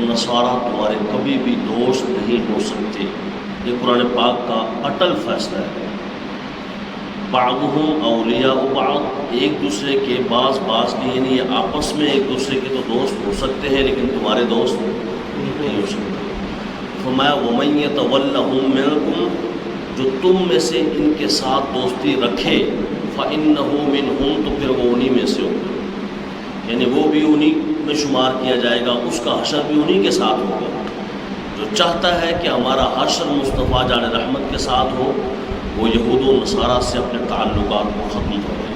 نصارہ تمہارے کبھی بھی دوست نہیں ہو سکتے۔ یہ قرآن پاک کا اٹل فیصلہ ہے۔ بعضهم اولیاء بعض، ایک دوسرے کے بعض کی یعنی یہ آپس میں ایک دوسرے کے تو دوست ہو سکتے ہیں لیکن تمہارے دوست نہیں ہو سکتے۔ فرمایا وَمَن يَتَوَلَّهُم مِّنكُم، جو تم میں سے ان کے ساتھ دوستی رکھے، فَإِنَّهُ مِنْهُمْ، تو پھر وہ انہی میں سے ہوگا، یعنی وہ بھی انہی میں شمار کیا جائے گا، اس کا حشر بھی انہی کے ساتھ ہوگا۔ جو چاہتا ہے کہ ہمارا حشر مصطفیٰ جان رحمت کے ساتھ ہو، وہ یہود و نصارہ سے اپنے تعلقات کو ختم کرے۔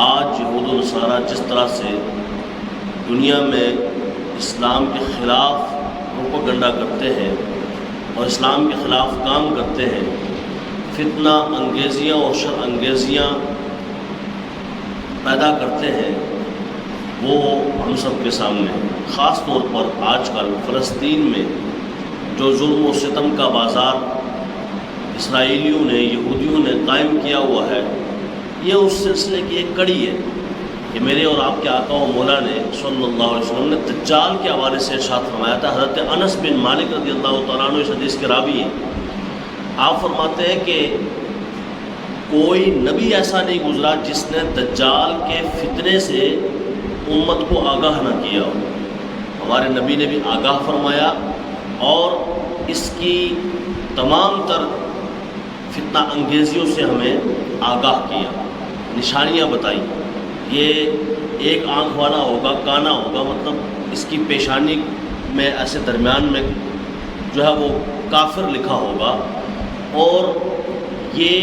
آج یہود و نصارہ جس طرح سے دنیا میں اسلام کے خلاف پروپیگنڈا کرتے ہیں اور اسلام کے خلاف کام کرتے ہیں، فتنہ انگیزیاں اور شر انگیزیاں پیدا کرتے ہیں، وہ ہم سب کے سامنے ہے۔ خاص طور پر آج کل فلسطین میں جو ظلم و ستم کا بازار اسرائیلیوں نے، یہودیوں نے قائم کیا ہوا ہے، یہ اس سلسلے کی ایک کڑی ہے کہ میرے اور آپ کے آقا و مولا نے صلی اللہ علیہ وسلم نے دجال کے حوالے سے ارشاد فرمایا تھا۔ حضرت انس بن مالک رضی اللہ تعالیٰ عنہ اس حدیث کے راوی ہیں۔ آپ فرماتے ہیں کہ کوئی نبی ایسا نہیں گزرا جس نے دجال کے فتنے سے امت کو آگاہ نہ کیا ہو۔ ہمارے نبی نے بھی آگاہ فرمایا اور اس کی تمام تر فتنہ انگیزیوں سے ہمیں آگاہ کیا، نشانیاں بتائی۔ یہ ایک آنکھ والا ہوگا، کانا ہوگا، مطلب اس کی پیشانی میں ایسے درمیان میں جو ہے وہ کافر لکھا ہوگا، اور یہ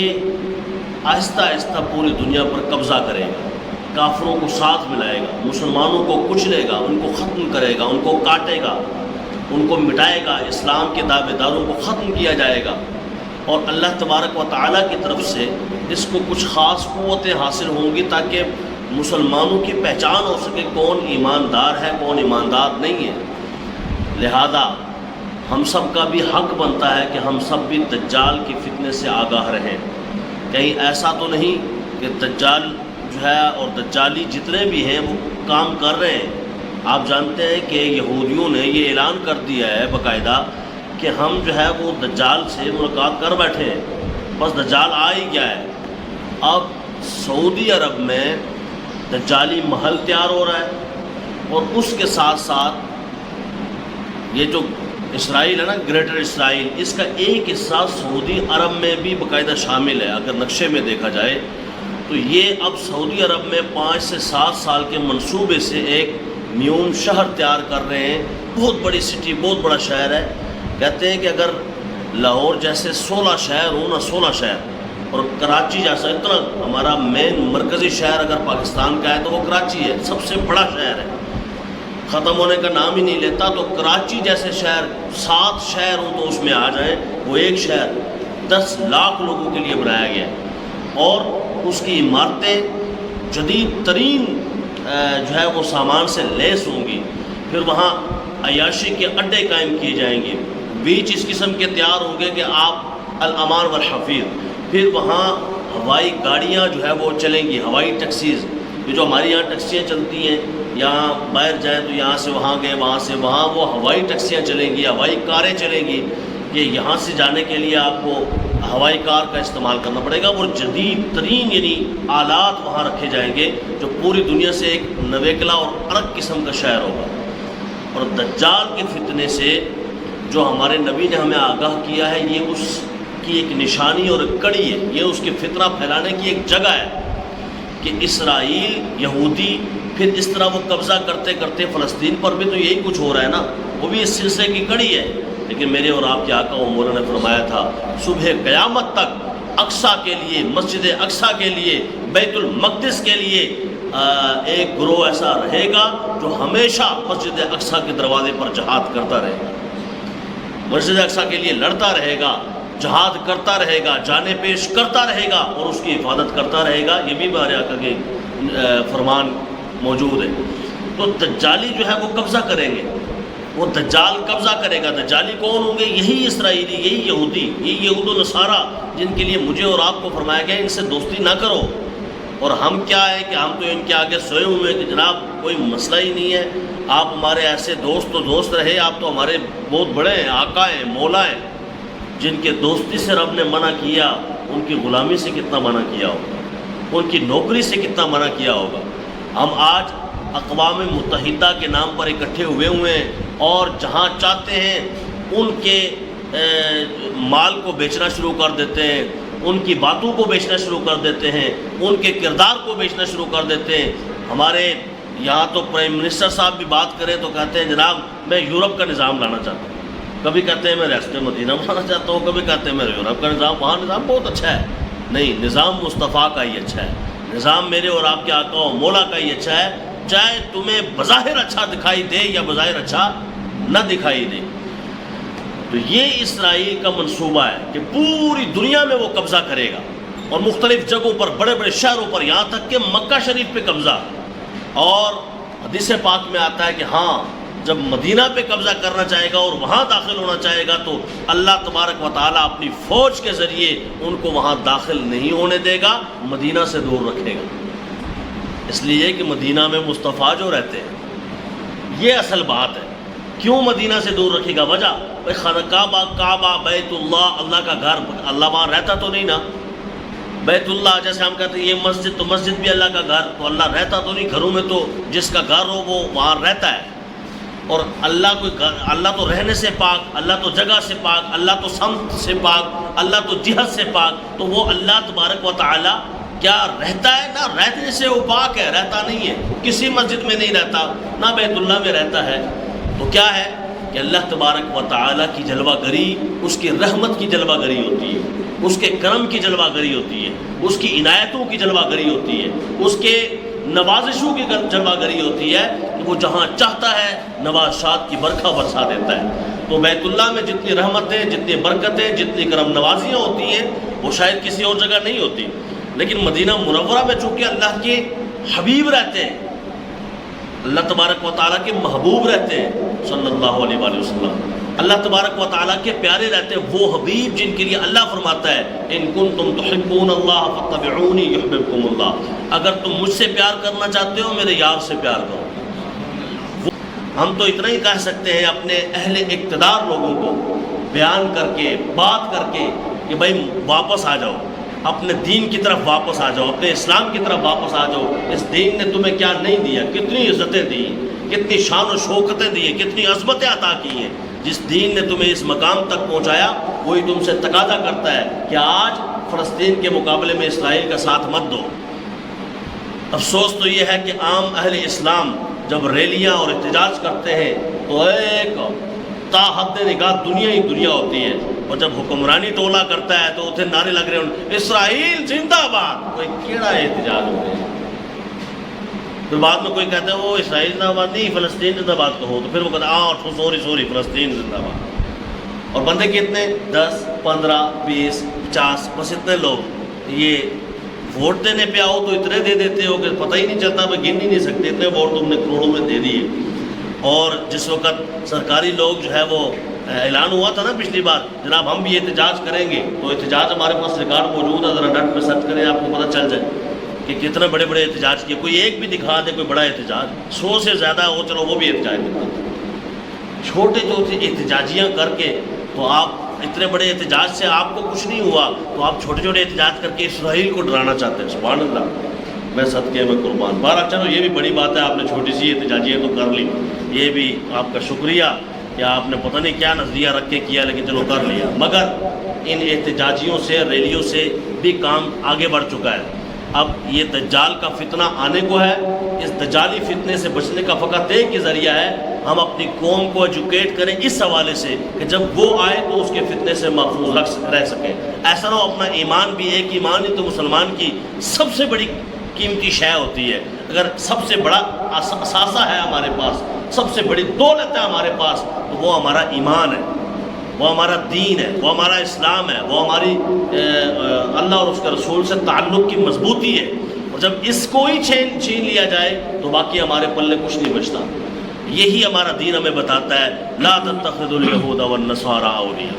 آہستہ آہستہ پوری دنیا پر قبضہ کرے گا، کافروں کو ساتھ ملائے گا، مسلمانوں کو کچلے گا، ان کو ختم کرے گا، ان کو کاٹے گا، ان کو مٹائے گا، اسلام کے دعوے داروں کو ختم کیا جائے گا، اور اللہ تبارک و تعالیٰ کی طرف سے اس کو کچھ خاص قوتیں حاصل ہوں گی تاکہ مسلمانوں کی پہچان ہو سکے کون ایماندار ہے، کون ایماندار نہیں ہے۔ لہذا ہم سب کا بھی حق بنتا ہے کہ ہم سب بھی دجال کی فتنے سے آگاہ رہیں۔ کہیں ایسا تو نہیں کہ دجال جو ہے اور دجالی جتنے بھی ہیں وہ کام کر رہے ہیں۔ آپ جانتے ہیں کہ یہودیوں نے یہ اعلان کر دیا ہے باقاعدہ کہ ہم جو ہے وہ دجال سے ملاقات کر بیٹھے ہیں، بس دجال آ ہی گیا ہے۔ اب سعودی عرب میں دجالی محل تیار ہو رہا ہے، اور اس کے ساتھ ساتھ یہ جو اسرائیل ہے نا، گریٹر اسرائیل، اس کا ایک حصہ سعودی عرب میں بھی باقاعدہ شامل ہے۔ اگر نقشے میں دیکھا جائے تو یہ اب سعودی عرب میں 5 سے 7 سال کے منصوبے سے ایک میون شہر تیار کر رہے ہیں۔ بہت بڑی سٹی، بہت بڑا شہر ہے۔ کہتے ہیں کہ اگر لاہور جیسے 16 شہر ہوں نا، 16 شہر، اور کراچی جیسا اتنا ہمارا مین مرکزی شہر اگر پاکستان کا ہے تو وہ کراچی ہے، سب سے بڑا شہر ہے، ختم ہونے کا نام ہی نہیں لیتا۔ تو کراچی جیسے شہر 7 شہر ہوں تو اس میں آ جائیں، وہ ایک شہر 10 لاکھ لوگوں کے لیے بنایا گیا ہے، اور اس کی عمارتیں جدید ترین جو ہے وہ سامان سے لیس ہوں گی۔ پھر وہاں عیاشی کے اڈے قائم کیے جائیں گے، بیچ اس قسم کے تیار ہوں گے کہ آپ الامان والحفیظ۔ پھر وہاں ہوائی گاڑیاں جو ہے وہ چلیں گی، ہوائی ٹیکسیز، یہ جو ہماری یہاں ٹیکسیاں چلتی ہیں، یہاں باہر جائیں تو یہاں سے وہاں گئے، وہاں سے وہاں، وہ ہوائی ٹیکسیاں چلیں گی، ہوائی کاریں چلیں گی کہ یہاں سے جانے کے لیے آپ کو ہوائی کار کا استعمال کرنا پڑے گا، اور جدید ترین یعنی آلات وہاں رکھے جائیں گے، جو پوری دنیا سے ایک نویکلا اور الگ قسم کا شہر ہوگا۔ اور دجال کے فتنے سے جو ہمارے نبی نے ہمیں آگاہ کیا ہے، یہ اس کی ایک نشانی اور ایک کڑی ہے، یہ اس کے فتنہ پھیلانے کی ایک جگہ ہے کہ اسرائیل، یہودی، پھر اس طرح وہ قبضہ کرتے کرتے فلسطین پر بھی تو یہی کچھ ہو رہا ہے نا، وہ بھی اس سلسلے کی کڑی ہے۔ لیکن میرے اور آپ کے آقا و مولا نے فرمایا تھا صبح قیامت تک اقصیٰ کے لیے، مسجد اقصیٰ کے لیے، بیت المقدس کے لیے ایک گروہ ایسا رہے گا جو ہمیشہ مسجد اقصیٰ کے دروازے پر جہاد کرتا رہے گا، مسجد اقصیٰ کے لیے لڑتا رہے گا، جہاد کرتا رہے گا، جانیں پیش کرتا رہے گا، اور اس کی حفاظت کرتا رہے گا۔ یہ بھی ہمارے آقا کے فرمان موجود ہے۔ تو دجالی جو ہے وہ قبضہ کریں گے، وہ دجال قبضہ کرے گا۔ دجالی کون ہوں گے؟ یہی اسرائیلی، یہی یہودی، یہ یہود و نصارہ، جن کے لیے مجھے اور آپ کو فرمایا گیا ان سے دوستی نہ کرو۔ اور ہم کیا ہے کہ ہم تو ان کے آگے سوئے ہوئے ہیں کہ جناب کوئی مسئلہ ہی نہیں ہے، آپ ہمارے ایسے دوست تو دوست رہے، آپ تو ہمارے بہت بڑے ہیں، آقا ہیں، مولا ہیں۔ جن کے دوستی سے رب نے منع کیا، ان کی غلامی سے کتنا منع کیا ہوگا، ان کی نوکری سے کتنا منع کیا ہوگا۔ ہم آج اقوام متحدہ کے نام پر اکٹھے ہوئے ہیں اور جہاں چاہتے ہیں ان کے مال کو بیچنا شروع کر دیتے ہیں، ان کی باتوں کو بیچنا شروع کر دیتے ہیں، ان کے کردار کو بیچنا شروع کر دیتے ہیں۔ ہمارے یہاں تو پرائم منسٹر صاحب بھی بات کریں تو کہتے ہیں جناب میں یورپ کا نظام لانا چاہتا ہوں، کبھی کہتے ہیں میں ریاست مدینہ بنانا چاہتا ہوں، کبھی کہتے ہیں میں یورپ کا نظام، وہاں نظام بہت اچھا ہے۔ نہیں، نظام مصطفیٰ کا ہی اچھا ہے، نظام میرے اور آپ کے آقا و مولا کا ہی اچھا ہے، چاہے تمہیں بظاہر اچھا دکھائی دے یا بظاہر اچھا نہ دکھائی دے۔ تو یہ اسرائیل کا منصوبہ ہے کہ پوری دنیا میں وہ قبضہ کرے گا، اور مختلف جگہوں پر، بڑے بڑے شہروں پر، یہاں تک کہ مکہ شریف پہ قبضہ۔ اور حدیث پاک میں آتا ہے کہ ہاں جب مدینہ پہ قبضہ کرنا چاہے گا اور وہاں داخل ہونا چاہے گا تو اللہ تبارک و تعالیٰ اپنی فوج کے ذریعے ان کو وہاں داخل نہیں ہونے دے گا، مدینہ سے دور رکھے گا، اس لیے کہ مدینہ میں مصطفیٰ جو رہتے ہیں۔ یہ اصل بات ہے۔ کیوں مدینہ سے دور رکھے گا؟ وجہ کعبہ بیت اللہ، اللہ کا گھر، اللہ وہاں رہتا تو نہیں نا۔ بیت اللہ جیسے ہم کہتے ہیں یہ مسجد، تو مسجد بھی اللہ کا گھر، تو اللہ رہتا تو نہیں گھروں میں، تو جس کا گھر ہو وہ وہاں رہتا ہے۔ اور اللہ تو رہنے سے پاک، اللہ تو جگہ سے پاک، اللہ تو سمت سے پاک، اللہ تو جہت سے پاک، تو وہ اللہ تبارک و تعالی کیا رہتا ہے؟ نہ رہنے سے وہ پاک ہے، رہتا نہیں ہے، کسی مسجد میں نہیں رہتا، نہ بیت اللہ میں رہتا ہے۔ تو کیا ہے کہ اللہ تبارک و تعالی کی جلوہ گری، اس کی رحمت کی جلوہ گری ہوتی ہے، اس کے کرم کی جلوہ گری ہوتی ہے، اس کی عنایتوں کی جلوہ گری ہوتی ہے، اس کے نوازشوں کی جلوہ گری ہوتی ہے کہ وہ جہاں چاہتا ہے نوازشات کی برکھا برسا دیتا ہے۔ تو بیت اللہ میں جتنی رحمتیں، جتنی برکتیں، جتنی کرم نوازیاں ہوتی ہیں وہ شاید کسی اور جگہ نہیں ہوتی۔ لیکن مدینہ منورہ میں چونکہ اللہ کے حبیب رہتے ہیں، اللہ تبارک و تعالیٰ کے محبوب رہتے ہیں صلی اللہ علیہ وآلہ وسلم، اللہ تبارک و تعالیٰ کے پیارے رہتے ہیں، وہ حبیب جن کے لیے اللہ فرماتا ہے ان کنتم تحبون اللہ فاتبعونی یحببکم اللہ، اگر تم مجھ سے پیار کرنا چاہتے ہو میرے یار سے پیار کرو۔ ہم تو اتنا ہی کہہ سکتے ہیں اپنے اہل اقتدار لوگوں کو بیان کر کے، بات کر کے کہ بھائی واپس آ جاؤ، اپنے دین کی طرف واپس آ جاؤ، اپنے اسلام کی طرف واپس آ جاؤ۔ اس دین نے تمہیں کیا نہیں دیا، کتنی عزتیں دی، کتنی شان و شوکتیں دی ہیں، کتنی عظمتیں عطا کی ہیں۔ جس دین نے تمہیں اس مقام تک پہنچایا وہی تم سے تقاضا کرتا ہے کہ آج فلسطین کے مقابلے میں اسرائیل کا ساتھ مت دو۔ افسوس تو یہ ہے کہ عام اہل اسلام جب ریلیاں اور احتجاج کرتے ہیں تو ایک تا حد نگاہ دنیا ہی دنیا ہوتی ہے، اور جب حکمرانی ٹولہ کرتا ہے تو اتنے نعرے لگ رہے ہیں اسرائیل زندہ باد، کوئی کیڑا احتجاج ہو رہے ہیں۔ پھر بعد میں کوئی کہتا ہے وہ اسرائیل زندہ باد نہیں فلسطین زندہ باد کہو، تو پھر وہ کہتا ہے سوری فلسطین زندہ باد۔ اور بندے کتنے 10 15 20 50 بس اتنے لوگ، یہ ووٹ دینے پہ آؤ تو اتنے دے دیتے ہو کہ پتہ ہی نہیں چلتا، میں گن ہی نہیں سکتے اتنے ووٹ تم نے کروڑوں میں دے دیے۔ اور جس وقت سرکاری لوگ جو ہے وہ اعلان ہوا تھا نا پچھلی بار جناب ہم بھی احتجاج کریں گے، تو احتجاج ہمارے پاس ریکارڈ موجود ہے، ذرا نیٹ پہ سرچ کریں آپ کو پتہ چل جائے کہ کتنے بڑے بڑے احتجاج کیے۔ کوئی ایک بھی دکھا دے کوئی بڑا احتجاج، 100 سے زیادہ ہو چلو وہ بھی احتجاج دکھاتے، چھوٹے چھوٹے احتجاجیاں کر کے تو آپ اتنے بڑے احتجاج سے آپ کو کچھ نہیں ہوا تو آپ چھوٹے چھوٹے احتجاج کر کے اسرائیل کو ڈرانا چاہتے ہیں۔ سبحان اللہ، میں صدقے میں قربان۔ بہرحال چلو یہ بھی بڑی بات ہے، آپ نے چھوٹی سی احتجاجیاں تو کر لی، یہ بھی آپ کا شکریہ، یا آپ نے پتہ نہیں کیا نظریہ رکھ کے کیا لیکن چلو کر لیا۔ مگر ان احتجاجیوں سے، ریلیوں سے بھی کام آگے بڑھ چکا ہے۔ اب یہ دجال کا فتنہ آنے کو ہے، اس دجالی فتنے سے بچنے کا فقط ایک ہی ذریعہ ہے، ہم اپنی قوم کو ایجوکیٹ کریں اس حوالے سے کہ جب وہ آئے تو اس کے فتنے سے محفوظ رہ سکیں۔ ایسا نہ ہو اپنا ایمان بھی، ایک ایمان ہی تو مسلمان کی سب سے بڑی قیمتی شے ہوتی ہے، اگر سب سے بڑا اثاثہ ہے ہمارے پاس، سب سے بڑی دولت ہے ہمارے پاس، تو وہ ہمارا ایمان ہے، وہ ہمارا دین ہے، وہ ہمارا اسلام ہے، وہ ہماری اللہ اور اس کے رسول سے تعلق کی مضبوطی ہے۔ اور جب اس کو ہی چھین لیا جائے تو باقی ہمارے پلے کچھ نہیں بچتا۔ یہی ہمارا دین ہمیں بتاتا ہے لا تتخذوا اليهود والنصارى اولیاء۔